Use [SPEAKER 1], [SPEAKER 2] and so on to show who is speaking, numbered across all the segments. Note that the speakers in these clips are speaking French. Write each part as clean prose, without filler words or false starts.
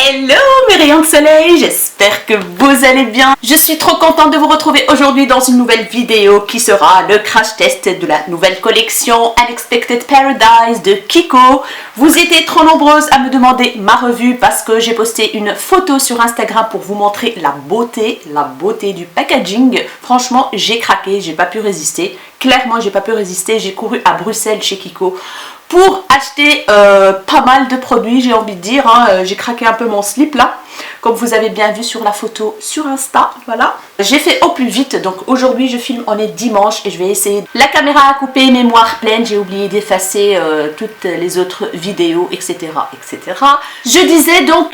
[SPEAKER 1] Hello mes rayons de soleil, j'espère que vous allez bien. Je suis trop contente de vous retrouver aujourd'hui dans une nouvelle vidéo qui sera le crash test de la nouvelle collection Unexpected Paradise de Kiko. Vous étiez trop nombreuses à me demander ma revue parce que j'ai posté une photo sur Instagram pour vous montrer la beauté du packaging. Franchement, j'ai craqué, j'ai pas pu résister. Clairement, j'ai pas pu résister, j'ai couru à Bruxelles chez Kiko pour acheter pas mal de produits, j'ai envie de dire, hein. J'ai craqué un peu mon slip là, comme vous avez bien vu sur la photo sur Insta, voilà. J'ai fait au plus vite, donc aujourd'hui je filme, on est dimanche et je vais essayer. La caméra a coupé, mémoire pleine, j'ai oublié d'effacer toutes les autres vidéos, etc. etc. Je disais donc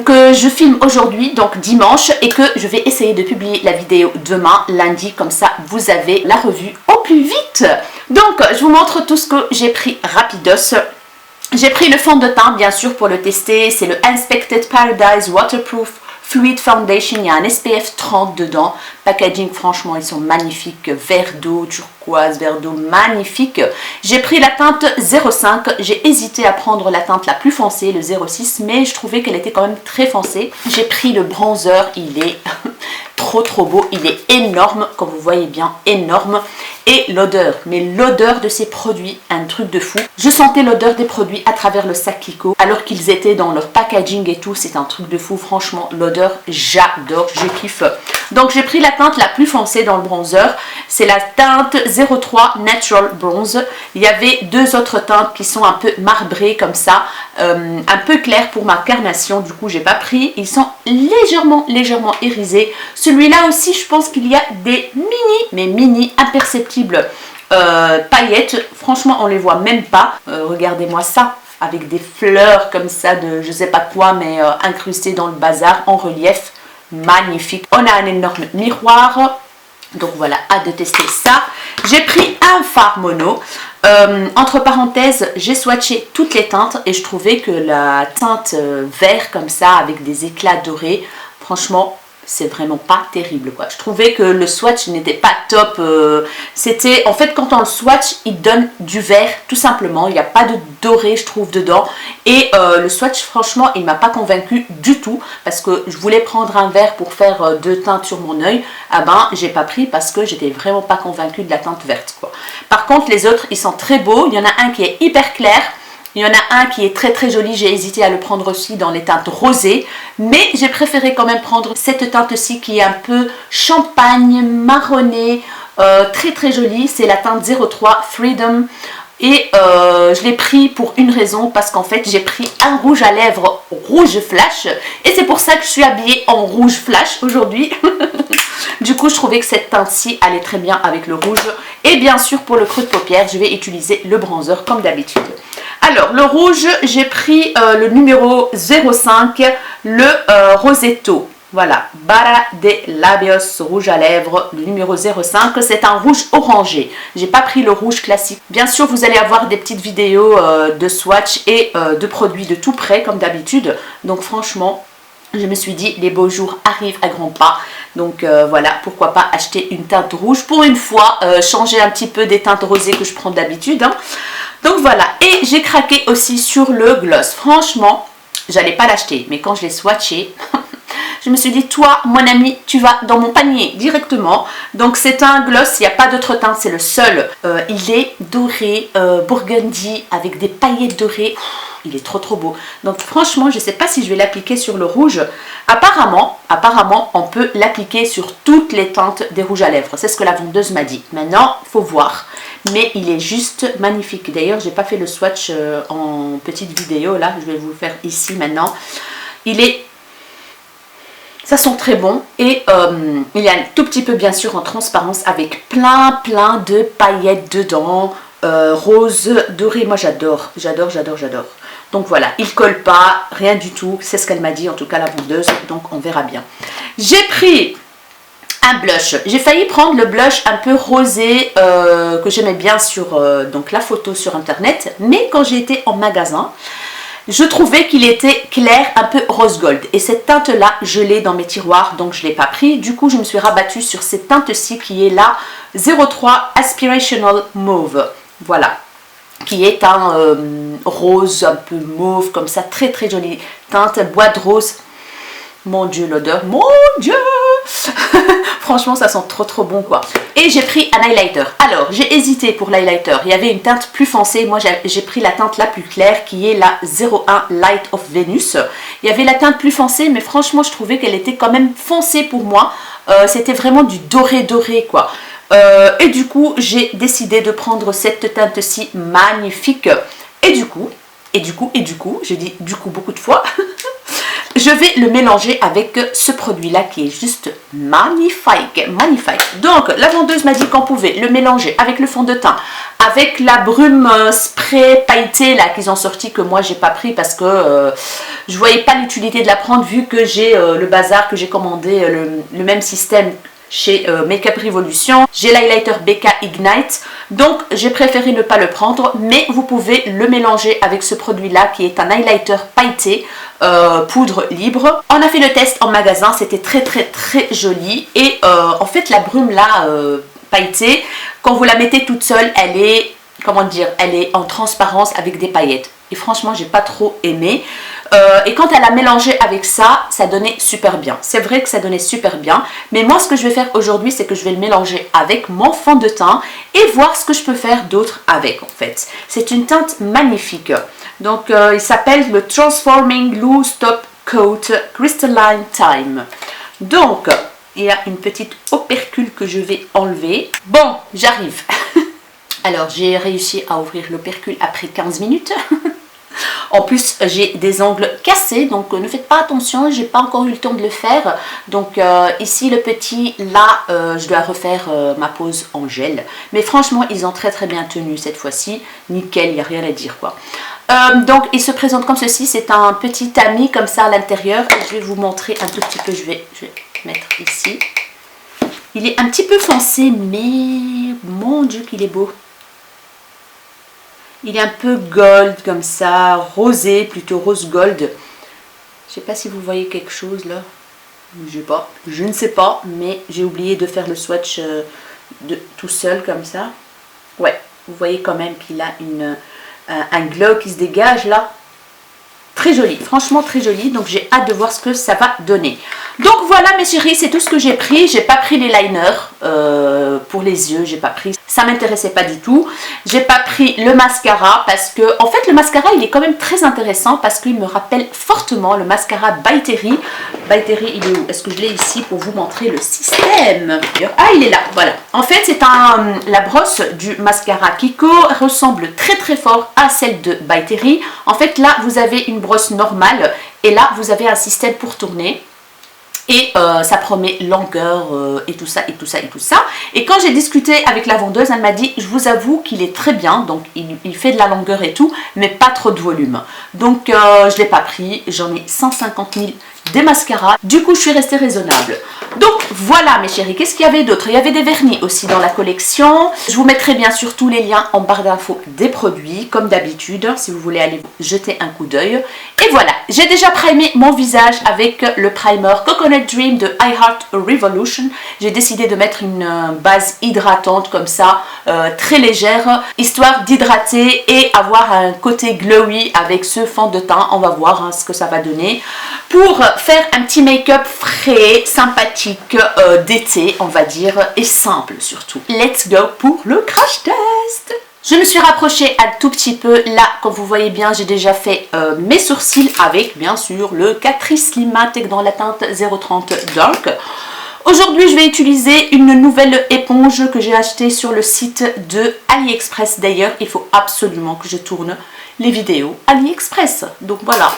[SPEAKER 1] que je filme aujourd'hui, donc dimanche, et que je vais essayer de publier la vidéo demain, lundi, comme ça vous avez la revue au plus vite. Donc je vous montre tout ce que j'ai pris rapidos. J'ai pris le fond de teint bien sûr pour le tester, c'est le Unexpected Paradise Waterproof Fluid Foundation, il y a un SPF 30 dedans. Packaging, franchement, ils sont magnifiques. Vert d'eau, turquoise, vert d'eau, magnifique. J'ai pris la teinte 05. J'ai hésité à prendre la teinte la plus foncée, le 06, mais je trouvais qu'elle était quand même très foncée. J'ai pris le bronzer, il est trop beau, il est énorme, comme vous voyez bien, énorme. Et l'odeur, mais l'odeur de ces produits, un truc de fou. Je sentais l'odeur des produits à travers le sac Kiko, alors qu'ils étaient dans leur packaging et tout, c'est un truc de fou, franchement, l'odeur, j'adore, je kiffe. Donc j'ai pris la teinte la plus foncée dans le bronzer, c'est la teinte 03 Natural Bronze. Il y avait deux autres teintes qui sont un peu marbrées comme ça, un peu claires pour ma carnation, du coup j'ai pas pris. Ils sont légèrement irisés. Celui-là aussi, je pense qu'il y a des mini imperceptibles paillettes. Franchement, on les voit même pas. Regardez-moi ça, avec des fleurs comme ça de je sais pas quoi, mais incrustées dans le bazar en relief. Magnifique. On a un énorme miroir. Donc voilà, hâte de tester ça. J'ai pris un fard mono. Entre parenthèses, j'ai swatché toutes les teintes et je trouvais que la teinte vert comme ça avec des éclats dorés, franchement, c'est vraiment pas terrible quoi. Je trouvais que le swatch n'était pas top. C'était en fait quand on le swatch, il donne du vert tout simplement. Il n'y a pas de doré je trouve dedans. Et le swatch franchement il m'a pas convaincu du tout parce que je voulais prendre un vert pour faire deux teintes sur mon œil. Ah ben j'ai pas pris parce que j'étais vraiment pas convaincue de la teinte verte quoi. Par contre les autres ils sont très beaux. Il y en a un qui est hyper clair. Il y en a un qui est très joli, j'ai hésité à le prendre aussi dans les teintes rosées, mais j'ai préféré quand même prendre cette teinte-ci qui est un peu champagne, marronné, très jolie, c'est la teinte 03 Freedom. Et je l'ai pris pour une raison, parce qu'en fait j'ai pris un rouge à lèvres rouge flash, et c'est pour ça que je suis habillée en rouge flash aujourd'hui. Du coup je trouvais que cette teinte-ci allait très bien avec le rouge. Et bien sûr pour le creux de paupière, je vais utiliser le bronzer comme d'habitude. Alors, le rouge, j'ai pris le numéro 05, le Rosetto. Voilà, Bara de Labios, rouge à lèvres, le numéro 05. C'est un rouge orangé. J'ai pas pris le rouge classique. Bien sûr, vous allez avoir des petites vidéos de swatch et de produits de tout près, comme d'habitude. Donc, franchement, je me suis dit, les beaux jours arrivent à grands pas. Donc voilà, pourquoi pas acheter une teinte rouge. Pour une fois, changer un petit peu des teintes rosées que je prends d'habitude. Hein. Donc voilà, et j'ai craqué aussi sur le gloss. Franchement, j'allais pas l'acheter, mais quand je l'ai swatché, je me suis dit, toi, mon ami, tu vas dans mon panier directement. Donc c'est un gloss, il n'y a pas d'autre teinte, c'est le seul. Il est doré, burgundy, avec des paillettes dorées. Il est trop beau. Donc franchement, je ne sais pas si je vais l'appliquer sur le rouge. Apparemment, on peut l'appliquer sur toutes les teintes des rouges à lèvres. C'est ce que la vendeuse m'a dit. Maintenant, il faut voir. Mais il est juste magnifique. D'ailleurs, j'ai pas fait le swatch en petite vidéo. Là, je vais vous le faire ici maintenant. Ça sent très bon. Et il y a un tout petit peu, bien sûr, en transparence avec plein de paillettes dedans. Rose, doré. Moi, j'adore. Donc voilà, il colle pas, rien du tout. C'est ce qu'elle m'a dit, en tout cas la vendeuse. Donc on verra bien. J'ai pris un blush. J'ai failli prendre le blush un peu rosé que j'aimais bien sur donc la photo sur internet. Mais quand j'ai été en magasin, je trouvais qu'il était clair, un peu rose gold. Et cette teinte-là, je l'ai dans mes tiroirs, donc je ne l'ai pas pris. Du coup, je me suis rabattue sur cette teinte-ci qui est la 03 Aspirational Mauve. Voilà. Qui est un rose, un peu mauve, comme ça, très très jolie teinte, bois de rose. Mon Dieu, l'odeur, mon Dieu. Franchement, ça sent trop trop bon quoi. Et j'ai pris un highlighter. Alors, j'ai hésité pour l'highlighter. Il y avait une teinte plus foncée. Moi, j'ai pris la teinte la plus claire qui est la 01 Light of Venus. Il y avait la teinte plus foncée, mais franchement, je trouvais qu'elle était quand même foncée pour moi. C'était vraiment du doré doré quoi. Et du coup, j'ai décidé de prendre cette teinte-ci magnifique. Et du coup, j'ai dit du coup beaucoup de fois, je vais le mélanger avec ce produit-là qui est juste magnifique, magnifique. Donc, la vendeuse m'a dit qu'on pouvait le mélanger avec le fond de teint, avec la brume spray pailletée là qu'ils ont sorti que moi j'ai pas pris parce que je voyais pas l'utilité de la prendre vu que j'ai le bazar que j'ai commandé le même système chez Makeup Revolution. J'ai l'highlighter BK Ignite, donc j'ai préféré ne pas le prendre, mais vous pouvez le mélanger avec ce produit là qui est un highlighter pailleté poudre libre. On a fait le test en magasin, c'était très très très joli et en fait la brume là pailletée, quand vous la mettez toute seule, elle est, comment dire, elle est en transparence avec des paillettes et franchement j'ai pas trop aimé. Et quand elle a mélangé avec ça, ça donnait super bien. C'est vrai que ça donnait super bien. Mais moi, ce que je vais faire aujourd'hui, c'est que je vais le mélanger avec mon fond de teint et voir ce que je peux faire d'autre avec, en fait. C'est une teinte magnifique. Donc, il s'appelle le Transforming Loose Top Coat Crystalline Time. Donc, il y a une petite opercule que je vais enlever. Bon, j'arrive. Alors, j'ai réussi à ouvrir l'opercule après 15 minutes. En plus, j'ai des ongles cassés, donc ne faites pas attention, j'ai pas encore eu le temps de le faire. Donc ici, le petit, là, je dois refaire ma pose en gel. Mais franchement, ils ont très très bien tenu cette fois-ci. Nickel, il n'y a rien à dire quoi. Donc, il se présente comme ceci. C'est un petit tamis comme ça à l'intérieur. Je vais vous montrer un tout petit peu. Je vais mettre ici. Il est un petit peu foncé, mais mon Dieu qu'il est beau. Il est un peu gold comme ça, rosé, plutôt rose gold. Je sais pas si vous voyez quelque chose là. Je ne sais pas, mais j'ai oublié de faire le swatch tout seul comme ça. Ouais, vous voyez quand même qu'il a un glow qui se dégage là. Très joli, franchement très joli. Donc j'ai hâte de voir ce que ça va donner. Donc voilà mes chéris, c'est tout ce que j'ai pris. J'ai pas pris les liners pour les yeux, j'ai pas pris. Ça m'intéressait pas du tout. J'ai pas pris le mascara parce que, en fait, le mascara il est quand même très intéressant parce qu'il me rappelle fortement le mascara By Terry. By Terry, il est où? Est-ce que je l'ai ici pour vous montrer le système? Ah, il est là, voilà. En fait, c'est la brosse du mascara Kiko ressemble très très fort à celle de By Terry. En fait, là, vous avez une brosse normale et là, vous avez un système pour tourner. Et ça promet longueur et tout ça, et tout ça, et tout ça. Et quand j'ai discuté avec la vendeuse, elle m'a dit, je vous avoue qu'il est très bien. Donc, il fait de la longueur et tout, mais pas trop de volume. Donc, je ne l'ai pas pris. J'en ai 150 000 des mascaras. Du coup, je suis restée raisonnable. Donc, voilà mes chéris. Qu'est-ce qu'il y avait d'autre? Il y avait des vernis aussi dans la collection. Je vous mettrai bien sûr tous les liens en barre d'infos des produits, comme d'habitude, si vous voulez aller jeter un coup d'œil. Et voilà, j'ai déjà primé mon visage avec le primer Coconut Dream de I Heart Revolution. J'ai décidé de mettre une base hydratante comme ça, très légère, histoire d'hydrater et avoir un côté glowy avec ce fond de teint. On va voir hein, ce que ça va donner pour faire un petit make-up frais, sympathique, d'été, on va dire, et simple surtout. Let's go pour le crash test. Je me suis rapprochée un tout petit peu. Là, comme vous voyez bien, j'ai déjà fait mes sourcils avec, bien sûr, le Catrice Slim Matte dans la teinte 030 Dark. Aujourd'hui, je vais utiliser une nouvelle éponge que j'ai achetée sur le site de AliExpress. D'ailleurs, il faut absolument que je tourne les vidéos AliExpress. Donc voilà.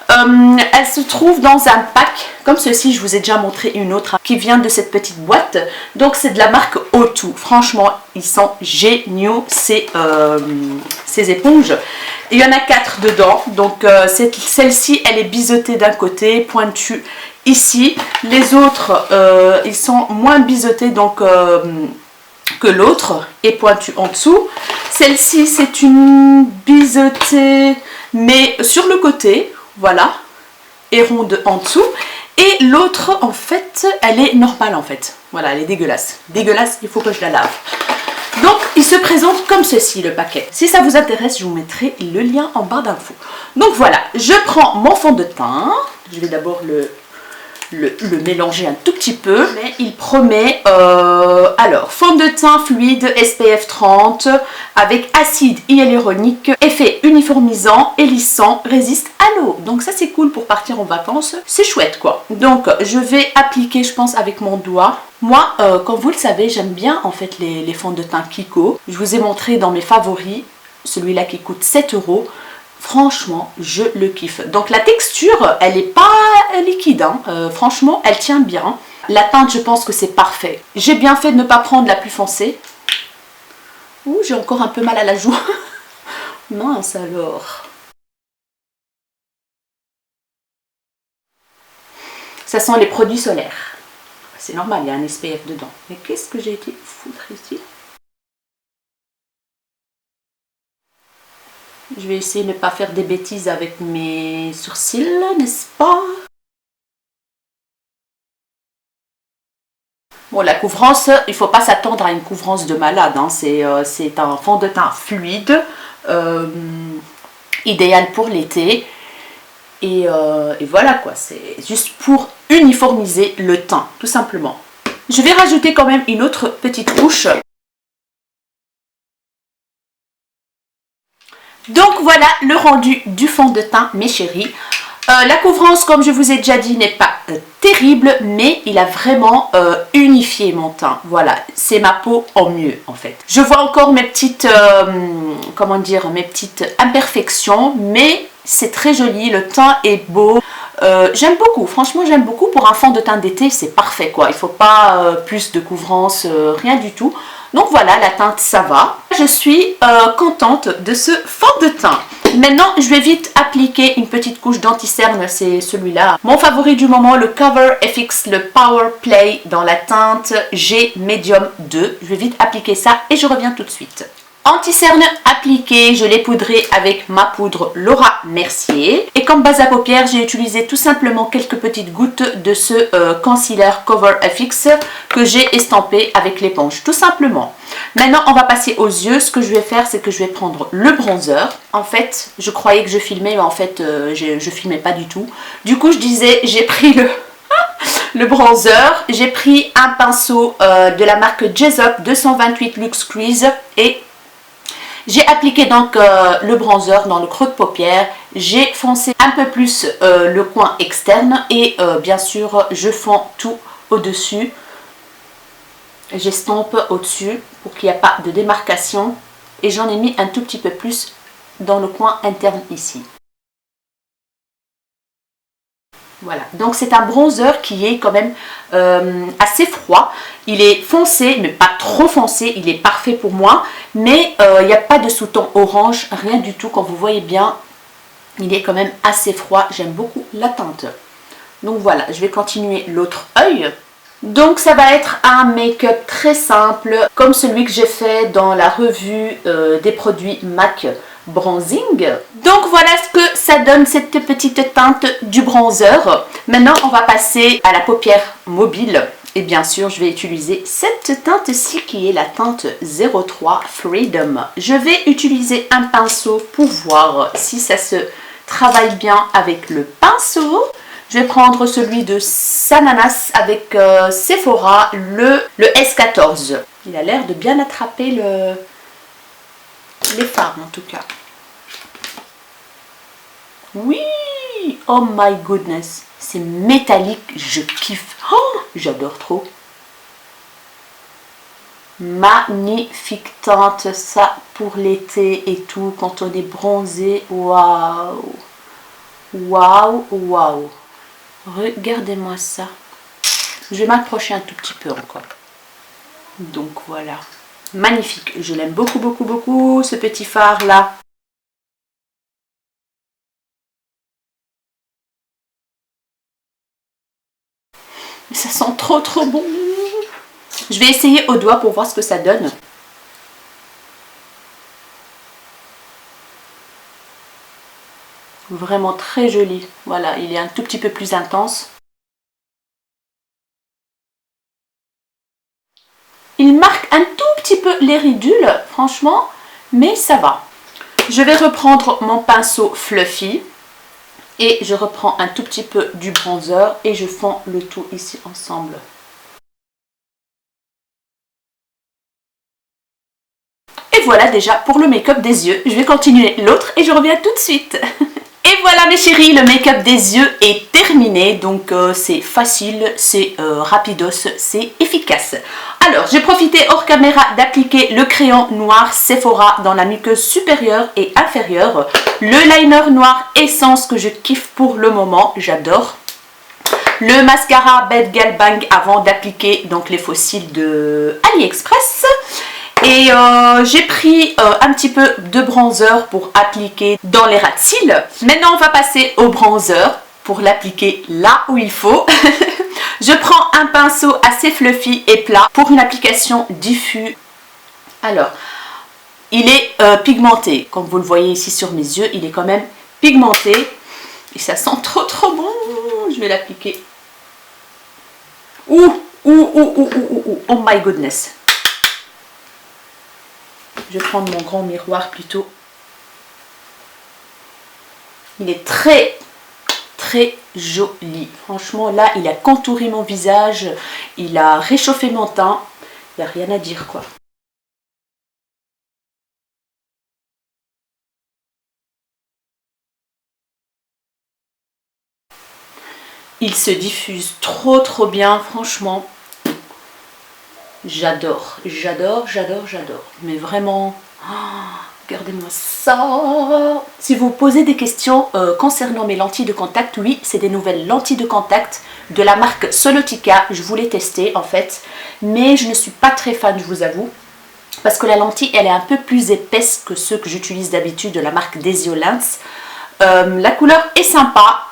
[SPEAKER 1] Elle se trouve dans un pack comme ceci. Je vous ai déjà montré une autre qui vient de cette petite boîte. Donc c'est de la marque O2. Franchement, ils sont géniaux ces éponges. Il y en a 4 dedans. Donc celle-ci, elle est biseautée d'un côté, pointue ici. Les autres, ils sont moins biseautés donc que l'autre et pointue en dessous. Celle-ci, c'est une biseautée mais sur le côté. Voilà, et ronde en dessous. Et l'autre, en fait, elle est normale en fait. Voilà, elle est dégueulasse. Dégueulasse, il faut que je la lave. Donc, il se présente comme ceci, le paquet. Si ça vous intéresse, je vous mettrai le lien en barre d'infos. Donc voilà, je prends mon fond de teint. Je vais d'abord le mélanger un tout petit peu, mais il promet alors fond de teint fluide SPF 30 avec acide hyaluronique, effet uniformisant et lissant, résiste à l'eau. Donc ça c'est cool pour partir en vacances, c'est chouette quoi. Donc je vais appliquer, je pense, avec mon doigt. Moi, comme vous le savez, j'aime bien en fait les fonds de teint Kiko. Je vous ai montré dans mes favoris celui-là qui coûte 7 €. Franchement, je le kiffe. Donc la texture, elle n'est pas liquide. Hein. Franchement, elle tient bien. La teinte, je pense que c'est parfait. J'ai bien fait de ne pas prendre la plus foncée. Ouh, j'ai encore un peu mal à la joue. Mince alors. Ça sent les produits solaires. C'est normal, il y a un SPF dedans. Mais qu'est-ce que j'ai été foutre ici? Je vais essayer de ne pas faire des bêtises avec mes sourcils, n'est-ce pas? Bon, la couvrance, il ne faut pas s'attendre à une couvrance de malade. Hein. C'est un fond de teint fluide, idéal pour l'été. Et voilà quoi, c'est juste pour uniformiser le teint, tout simplement. Je vais rajouter quand même une autre petite couche. Donc voilà le rendu du fond de teint, mes chéris. La couvrance, comme je vous ai déjà dit, n'est pas terrible, mais il a vraiment unifié mon teint. Voilà, c'est ma peau en mieux en fait. Je vois encore mes petites, comment dire, mes petites imperfections, mais c'est très joli, le teint est beau. J'aime beaucoup, franchement j'aime beaucoup. Pour un fond de teint d'été, c'est parfait quoi. Il ne faut pas plus de couvrance, rien du tout. Donc voilà, la teinte ça va. Je suis contente de ce fond de teint. Maintenant, je vais vite appliquer une petite couche d'anti-cerne, c'est celui-là. Mon favori du moment, le Cover FX, le Power Play dans la teinte G Medium 2. Je vais vite appliquer ça et je reviens tout de suite. Anti-cerne appliqué, je l'ai poudré avec ma poudre Laura Mercier. Et comme base à paupières, j'ai utilisé tout simplement quelques petites gouttes de ce concealer Cover FX que j'ai estampé avec l'éponge, tout simplement. Maintenant, on va passer aux yeux. Ce que je vais faire, c'est que je vais prendre le bronzer. En fait, je croyais que je filmais, mais en fait, je filmais pas du tout. Du coup, je disais, j'ai pris le bronzer. J'ai pris un pinceau de la marque Jessup 228 Luxe Crease et j'ai appliqué donc le bronzer dans le creux de paupière. J'ai foncé un peu plus le coin externe et bien sûr, je fonds tout au-dessus. J'estompe au-dessus pour qu'il n'y ait pas de démarcation et j'en ai mis un tout petit peu plus dans le coin interne ici. Voilà, donc c'est un bronzer qui est quand même assez froid. Il est foncé, mais pas trop foncé, il est parfait pour moi. Mais il n'y a pas de sous-ton orange, rien du tout. Quand vous voyez bien, il est quand même assez froid. J'aime beaucoup la teinte. Donc voilà, je vais continuer l'autre œil. Donc ça va être un make-up très simple, comme celui que j'ai fait dans la revue des produits MAC Bronzing. Donc voilà ce que ça donne, cette petite teinte du bronzer. Maintenant on va passer à la paupière mobile. Et bien sûr je vais utiliser cette teinte-ci qui est la teinte 03 Freedom. Je vais utiliser un pinceau pour voir si ça se travaille bien avec le pinceau. Je vais prendre celui de Sananas avec Sephora, le S14. Il a l'air de bien attraper les fards en tout cas. Oui! Oh my goodness! C'est métallique, je kiffe. Oh, j'adore trop. Magnifique teinte, ça pour l'été et tout, quand on est bronzé. Waouh! Waouh, waouh! Regardez-moi ça. Je vais m'approcher un tout petit peu encore. Donc voilà. Magnifique. Je l'aime beaucoup, beaucoup, beaucoup, ce petit fard là. Ça sent trop, trop bon. Je vais essayer au doigt pour voir ce que ça donne. Vraiment très joli. Voilà, il est un tout petit peu plus intense. Il marque un tout petit peu les ridules, franchement, mais ça va. Je vais reprendre mon pinceau Fluffy et je reprends un tout petit peu du bronzer et je fonds le tout ici ensemble. Et voilà déjà pour le make-up des yeux. Je vais continuer l'autre et je reviens tout de suite. Et voilà mes chéris, le make-up des yeux est terminé. Donc c'est facile, c'est rapidos, c'est efficace. Alors j'ai profité hors caméra d'appliquer le crayon noir Sephora dans la muqueuse supérieure et inférieure. Le liner noir Essence que je kiffe pour le moment, j'adore. Le mascara Bed Gal Bang avant d'appliquer donc les fossiles de AliExpress. Et j'ai pris un petit peu de bronzer pour appliquer dans les ras de cils. Maintenant on va passer au bronzer pour l'appliquer là où il faut. Je prends un pinceau assez fluffy et plat pour une application diffus. Alors, il est pigmenté. Comme vous le voyez ici sur mes yeux, il est quand même pigmenté. Et ça sent trop bon. Je vais l'appliquer. Oh my goodness. Je vais prendre mon grand miroir plutôt. Il est très joli. Franchement, là, il a contouré mon visage. Il a réchauffé mon teint. Il n'y a rien à dire, quoi. Il se diffuse trop bien, franchement. J'adore. Mais vraiment, regardez-moi ça. Si vous posez des questions concernant mes lentilles de contact, oui, c'est des nouvelles lentilles de contact de la marque Solotica. Je voulais tester en fait, mais je ne suis pas très fan, je vous avoue. Parce que la lentille, elle est un peu plus épaisse que ceux que j'utilise d'habitude de la marque Desiolens. La couleur est sympa,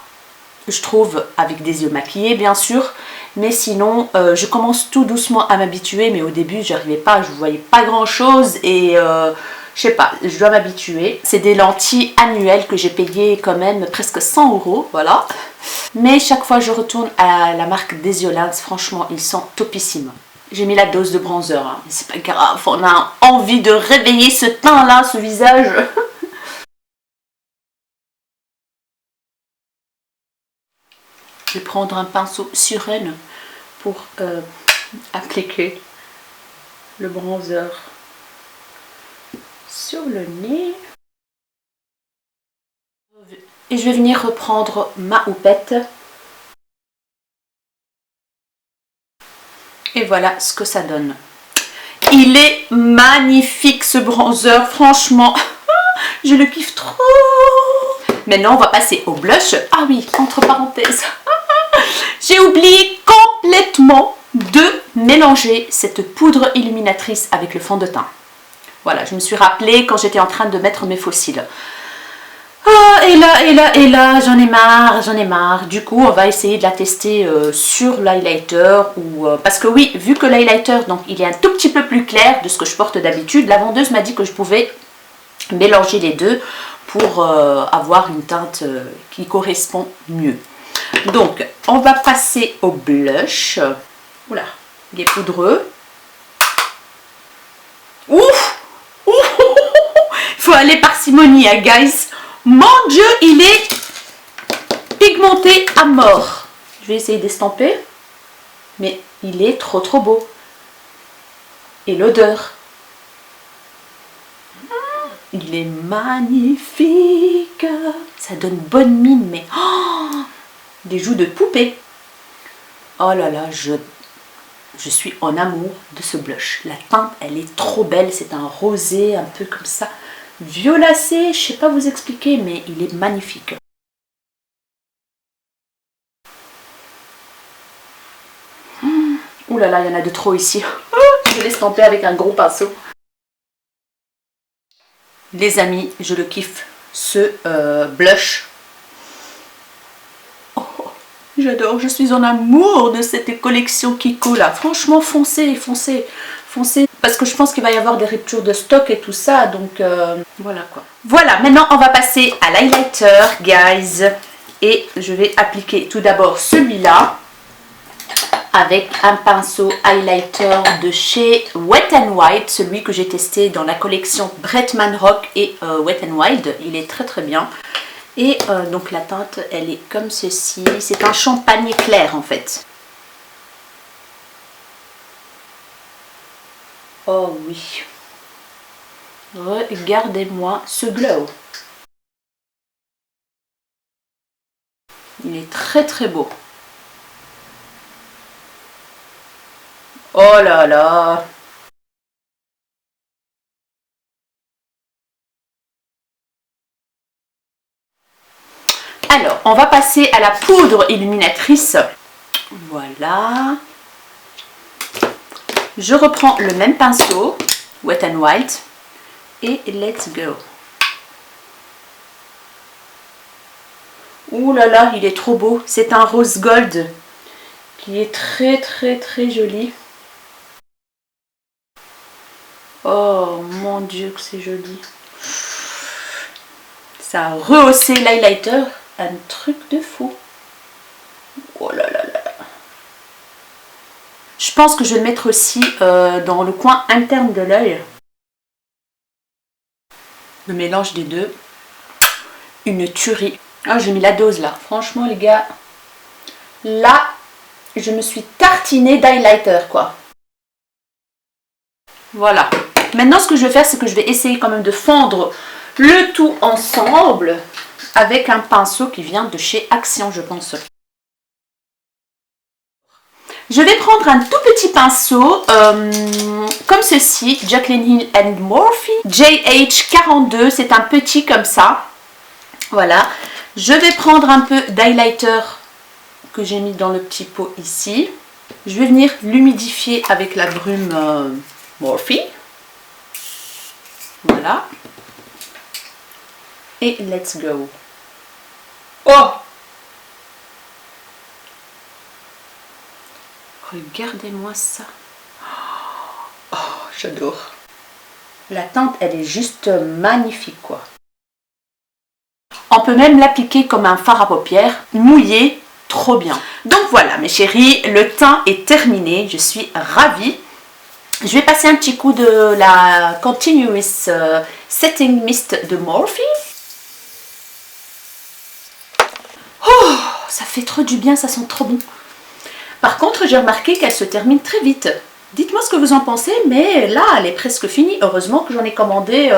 [SPEAKER 1] je trouve, avec des yeux maquillés bien sûr. Mais sinon, je commence tout doucement à m'habituer. Mais au début, j'arrivais pas, je ne voyais pas grand chose. Et je sais pas, je dois m'habituer. C'est des lentilles annuelles que j'ai payées quand même presque 100 €. Voilà. Mais chaque fois, je retourne à la marque Desiolens. Franchement, ils sont topissimes. J'ai mis la dose de bronzer. Hein. Mais c'est pas grave, on a envie de réveiller ce teint-là, ce visage. Je vais prendre un pinceau Suren pour appliquer le bronzer sur le nez. Et je vais venir reprendre ma houppette. Et voilà ce que ça donne. Il est magnifique ce bronzer, franchement. Je le kiffe trop. Maintenant, on va passer au blush. Ah oui, entre parenthèses. J'ai oublié complètement de mélanger cette poudre illuminatrice avec le fond de teint. Voilà, je me suis rappelé quand j'étais en train de mettre mes fossiles. Ah, et là, j'en ai marre. Du coup, on va essayer de la tester sur l'highlighter. Parce que oui, vu que l'highlighter, donc il est un tout petit peu plus clair de ce que je porte d'habitude, la vendeuse m'a dit que je pouvais mélanger les deux pour avoir une teinte qui correspond mieux. Donc, on va passer au blush. Oula, il est poudreux. Ouf! Il faut aller parcimonie, hein, guys. Mon Dieu, il est pigmenté à mort. Je vais essayer d'estamper. Mais il est trop beau. Et l'odeur. Il est magnifique. Ça donne bonne mine, mais... Oh, des joues de poupée. Oh là là, je suis en amour de ce blush. La teinte, elle est trop belle. C'est un rosé un peu comme ça, violacé. Je sais pas vous expliquer, mais il est magnifique. Ouh là là, il y en a de trop ici. Je vais l'estamper avec un gros pinceau. Les amis, je le kiffe, ce blush. J'adore, je suis en amour de cette collection Kiko là. Franchement, foncez. Parce que je pense qu'il va y avoir des ruptures de stock et tout ça. Donc voilà quoi. Voilà, maintenant on va passer à l'highlighter, guys. Et je vais appliquer tout d'abord celui-là. avec un pinceau highlighter de chez Wet n Wild, celui que j'ai testé dans la collection Bretman Rock et Wet n Wild. Il est très très bien. Et donc la teinte, elle est comme ceci. C'est un champagne clair en fait. Oh oui. Regardez-moi ce glow. Il est très très beau. Oh là là. Alors, on va passer à la poudre illuminatrice. Voilà. Je reprends le même pinceau, Wet n Wild, et let's go. Ouh là là, il est trop beau. C'est un rose gold qui est très très très joli. Oh mon dieu que c'est joli. Ça a rehaussé l'highlighter. Un truc de fou. Oh là là là. Je pense que je vais le mettre aussi dans le coin interne de l'œil. Le mélange des deux. Une tuerie. Ah, j'ai mis la dose là. Franchement les gars. Là, je me suis tartinée d'highlighter quoi. Voilà. Maintenant ce que je vais faire, c'est que je vais essayer quand même de fondre le tout ensemble avec un pinceau qui vient de chez Action, je pense. Je vais prendre un tout petit pinceau comme ceci, Jaclyn Hill & Morphe JH42, c'est un petit comme ça. Voilà. Je vais prendre un peu d'highlighter que j'ai mis dans le petit pot ici. Je vais venir l'humidifier avec la brume Morphe. Voilà. Et let's go. Oh! Regardez-moi ça. Oh, j'adore. La teinte, elle est juste magnifique, quoi. On peut même l'appliquer comme un fard à paupières, mouillé, trop bien. Donc voilà, mes chéris, le teint est terminé. Je suis ravie. Je vais passer un petit coup de la Continuous Setting Mist de Morphe. Oh, ça fait trop du bien, ça sent trop bon. Par contre, j'ai remarqué qu'elle se termine très vite. Dites-moi ce que vous en pensez, mais là, elle est presque finie. Heureusement que j'en ai commandé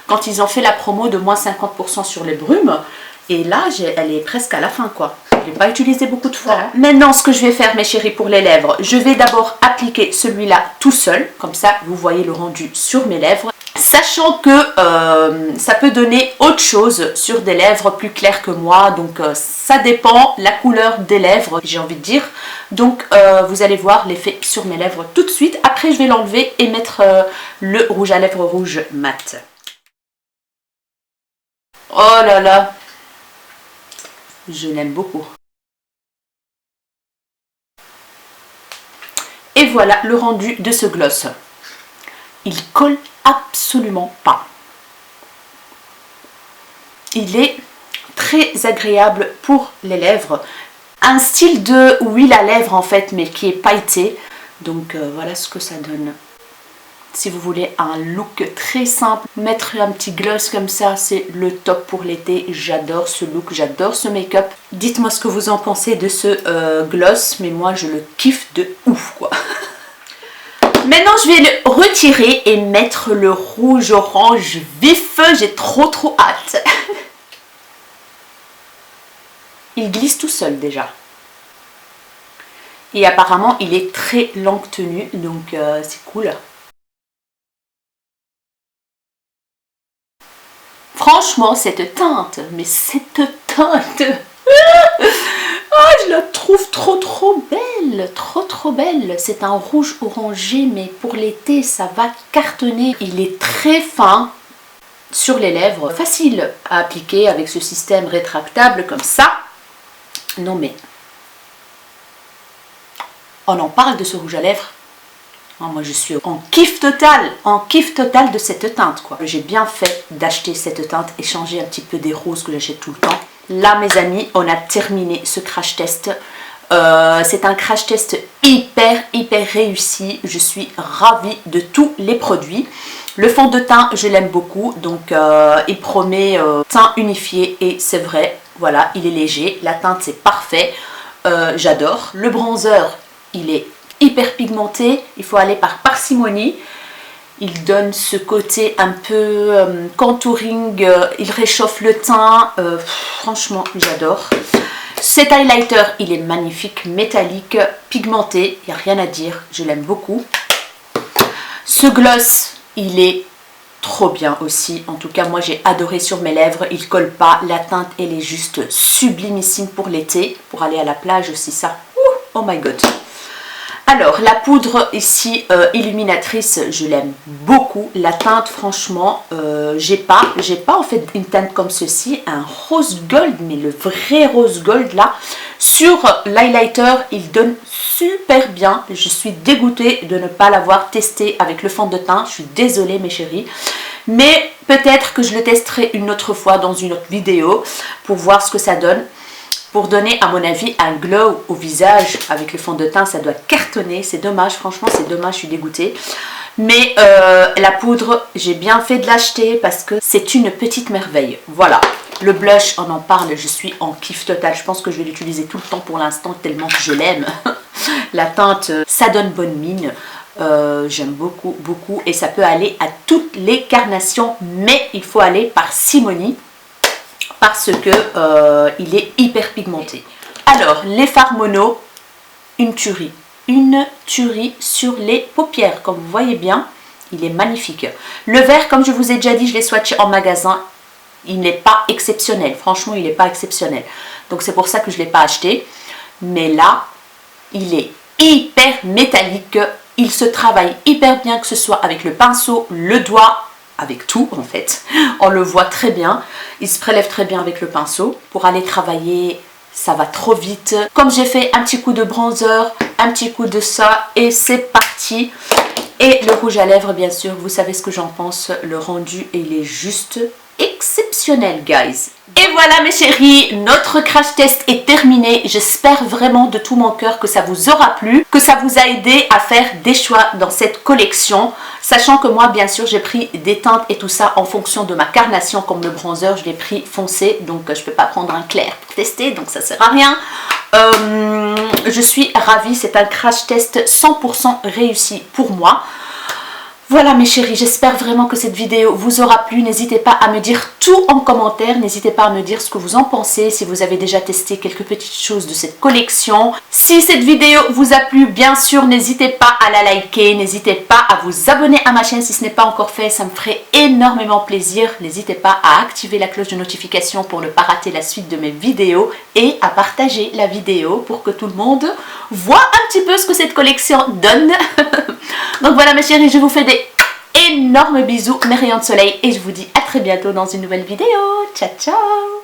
[SPEAKER 1] quand ils ont fait la promo de moins 50% sur les brumes. Et là, elle est presque à la fin, quoi. Je ne l'ai pas utilisé beaucoup de fois. Voilà. Maintenant, ce que je vais faire, mes chéris, pour les lèvres, je vais d'abord appliquer celui-là tout seul. Comme ça, vous voyez le rendu sur mes lèvres. Sachant que ça peut donner autre chose sur des lèvres plus claires que moi. Donc, ça dépend la couleur des lèvres, j'ai envie de dire. Donc, vous allez voir l'effet sur mes lèvres tout de suite. Après, je vais l'enlever et mettre le rouge à lèvres rouge mat. Oh là là! Je l'aime beaucoup. Et voilà le rendu de ce gloss. Il colle absolument pas. Il est très agréable pour les lèvres. Un style de huile à lèvres en fait, mais qui est pailleté. Donc voilà ce que ça donne. Si vous voulez un look très simple, mettre un petit gloss comme ça, c'est le top pour l'été. J'adore ce look, j'adore ce make-up. Dites-moi ce que vous en pensez de ce gloss, mais moi je le kiffe de ouf quoi. Maintenant je vais le retirer et mettre le rouge orange vif. J'ai trop hâte. Il glisse tout seul déjà. Et apparemment il est très longue tenue, donc c'est cool. Franchement, cette teinte, mais cette teinte, je la trouve trop belle, trop belle. C'est un rouge orangé, mais pour l'été, ça va cartonner. Il est très fin sur les lèvres, facile à appliquer avec ce système rétractable comme ça. Non mais, on en parle de ce rouge à lèvres. Oh, moi je suis en kiff total de cette teinte quoi. J'ai bien fait d'acheter cette teinte et changer un petit peu des roses que j'achète tout le temps. Là mes amis, on a terminé ce crash test. C'est un crash test hyper réussi. Je suis ravie de tous les produits. Le fond de teint, je l'aime beaucoup. Donc, il promet teint unifié et c'est vrai. Voilà, il est léger. La teinte, c'est parfait. J'adore. Le bronzer, il est hyper pigmenté. Il faut aller par parcimonie. Il donne ce côté un peu contouring. Il réchauffe le teint. Franchement, j'adore. Cet highlighter, il est magnifique, métallique, pigmenté, il n'y a rien à dire, je l'aime beaucoup. Ce gloss, il est trop bien aussi, en tout cas moi j'ai adoré sur mes lèvres, il ne colle pas, la teinte elle est juste sublimissime pour l'été, pour aller à la plage aussi ça, oh my god. Alors la poudre ici illuminatrice, je l'aime beaucoup, la teinte franchement, j'ai pas en fait une teinte comme ceci, un rose gold, mais le vrai rose gold là, sur l'highlighter il donne super bien, je suis dégoûtée de ne pas l'avoir testé avec le fond de teint, je suis désolée mes chéris, mais peut-être que je le testerai une autre fois dans une autre vidéo pour voir ce que ça donne. Pour donner à mon avis un glow au visage avec le fond de teint, ça doit cartonner, c'est dommage, franchement c'est dommage, je suis dégoûtée. Mais la poudre, j'ai bien fait de l'acheter parce que c'est une petite merveille. Voilà, le blush, on en parle, je suis en kiff total, je pense que je vais l'utiliser tout le temps pour l'instant tellement que je l'aime. La teinte, ça donne bonne mine, j'aime beaucoup et ça peut aller à toutes les carnations, mais il faut aller par simonie. Parce que il est hyper pigmenté. Alors, les fards mono, une tuerie sur les paupières. Comme vous voyez bien, il est magnifique. Le vert, comme je vous ai déjà dit, je l'ai swatché en magasin. Il n'est pas exceptionnel. Franchement, il n'est pas exceptionnel. Donc, c'est pour ça que je ne l'ai pas acheté. Mais là, il est hyper métallique. Il se travaille hyper bien, que ce soit avec le pinceau, le doigt, avec tout en fait, on le voit très bien, il se prélève très bien avec le pinceau. Pour aller travailler, ça va trop vite. Comme j'ai fait un petit coup de bronzer, un petit coup de ça et c'est parti. Et le rouge à lèvres bien sûr, vous savez ce que j'en pense, le rendu il est juste exceptionnel guys. Et voilà mes chéris, notre crash test est terminé. J'espère vraiment de tout mon cœur que ça vous aura plu, que ça vous a aidé à faire des choix dans cette collection. Sachant que moi bien sûr j'ai pris des teintes et tout ça en fonction de ma carnation, comme le bronzer je l'ai pris foncé, donc je ne peux pas prendre un clair pour tester, donc ça ne sert à rien. Je suis ravie, c'est un crash test 100% réussi pour moi. Voilà mes chéris, j'espère vraiment que cette vidéo vous aura plu. N'hésitez pas à me dire tout en commentaire. N'hésitez pas à me dire ce que vous en pensez, si vous avez déjà testé quelques petites choses de cette collection. Si cette vidéo vous a plu, bien sûr, n'hésitez pas à la liker. N'hésitez pas à vous abonner à ma chaîne si ce n'est pas encore fait. Ça me ferait énormément plaisir. N'hésitez pas à activer la cloche de notification pour ne pas rater la suite de mes vidéos. Et à partager la vidéo pour que tout le monde voit un petit peu ce que cette collection donne. Donc voilà mes chéris, je vous fais des énormes bisous, mes rayons de soleil et je vous dis à très bientôt dans une nouvelle vidéo. Ciao ciao.